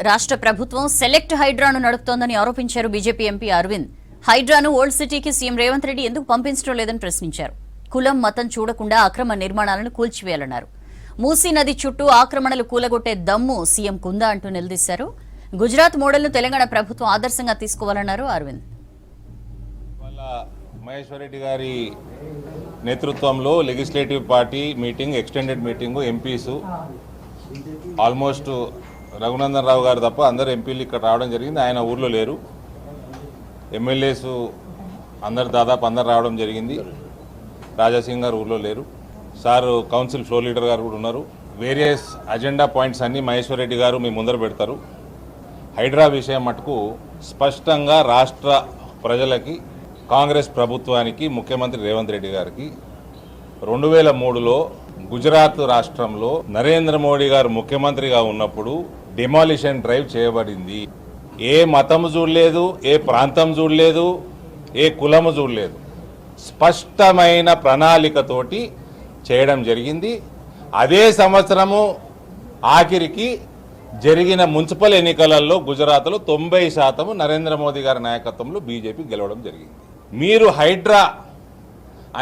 రాష్ట్ర ప్రభుత్వం సెలెక్ట్ హైడ్రాను నడుపుతోందని ఆరోపించారు బీజేపీ ఎంపీ అరవింద్. హైడ్రాను ఓల్డ్ సిటీకి సీఎం రేవంత్ రెడ్డి ఎందుకు పంపించడం లేదని ప్రశ్నించారు. కులం మతం చూడకుండా అక్రమ నిర్మాణాలను కూల్చివేయాలన్నారు. మూసీ నది చుట్టూ ఆక్రమణలు కూలగొట్టే దమ్ము సీఎం కుందా అంటూ నిలదీశారు. గుజరాత్ మోడల్ను తెలంగాణ ప్రభుత్వం ఆదర్శంగా తీసుకోవాలన్నారు అరవింద్. మహేశ్వర్ రెడ్డి గారి నేతృత్వంలో legislative party meeting, extended meeting, MPs almost Raghunandan Rao గారు తప్ప అందరు ఎంపీలు ఇక్కడ రావడం జరిగింది. ఆయన ఊర్లో లేరు. ఎమ్మెల్యేస్ దాదాపు అందరు రావడం జరిగింది. రాజాసింగ్ గారు ఊర్లో లేరు. సార్ కౌన్సిల్ ఫ్లోర్ లీడర్ గారు కూడా ఉన్నారు. వేరియస్ అజెండా పాయింట్స్ అన్నీ మహేశ్వర్ రెడ్డి గారు మీ ముందర పెడతారు. హైడ్రా విషయం మటుకు స్పష్టంగా రాష్ట్ర ప్రజలకి, కాంగ్రెస్ ప్రభుత్వానికి, ముఖ్యమంత్రి రేవంత్ రెడ్డి గారికి 2003లో గుజరాత్ రాష్ట్రంలో నరేంద్ర మోడీ గారు ముఖ్యమంత్రిగా ఉన్నప్పుడు డిమాలిషన్ డ్రైవ్ చేయబడింది. ఏ మతము చూడలేదు, ఏ ప్రాంతం చూడలేదు, ఏ కులము చూడలేదు. స్పష్టమైన ప్రణాళికతోటి చేయడం జరిగింది. అదే సంవత్సరము ఆఖరికి జరిగిన మున్సిపల్ ఎన్నికలలో గుజరాత్లో 90% నరేంద్ర మోదీ గారి నాయకత్వంలో బీజేపీ గెలవడం జరిగింది. మీరు హైడ్రా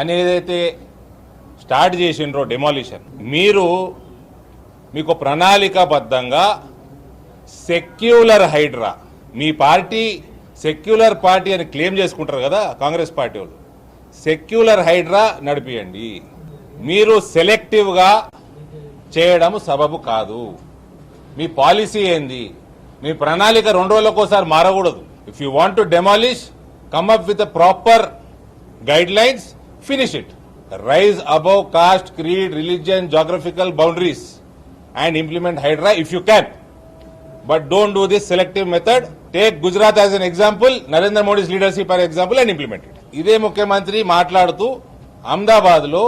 అనేదైతే స్టార్ట్ చేసిండ్రో డెమాలిషన్, మీకు ప్రణాళికాబద్ధంగా సెక్యులర్ హైడ్రా, మీ పార్టీ సెక్యులర్ పార్టీ అని క్లెయిమ్ చేసుకుంటారు కదా కాంగ్రెస్ పార్టీ వాళ్ళు, సెక్యులర్ హైడ్రా నడిపియండి. మీరు సెలెక్టివ్గా చేయడం సబబు కాదు. మీ పాలసీ ఏంది? మీ ప్రణాళిక 2 రోజులకోసారి మారకూడదు. If you want to demolish, come up with a proper guidelines, finish it. Rise above caste, creed, religion, geographical boundaries and implement Hydra if you can. But don't do this selective method. Take Gujarat as an example, Narendra Modi's leadership as an example and implement it. ఇదే ముఖ్యమంత్రి మాట్లాడుతూ అహ్మదాబాద్లో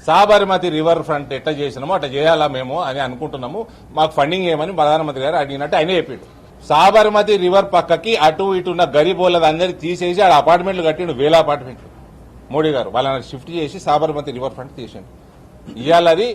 Sabarmati river front ఎట్లా చేసినామో అట్లా చేయాలా మేము అని అనుకుంటున్నాము, మాకు ఫండింగ్ ఏమని ప్రధానమంత్రి గారు అడిగినట్టు ఆయన చెప్పాడు. సాబర్మతి రివర్ పక్కకి అటు ఇటు ఉన్న గరీబోళ్ళది అందరికి తీసేసి ఆడ అపార్ట్మెంట్లు కట్టిండు, 1000 అపార్ట్మెంట్లు. మోడీ గారు వాళ్ళని షిఫ్ట్ చేసి సాబర్మతి రివర్ ఫ్రంట్ తీసిండు. ఇవాళ అది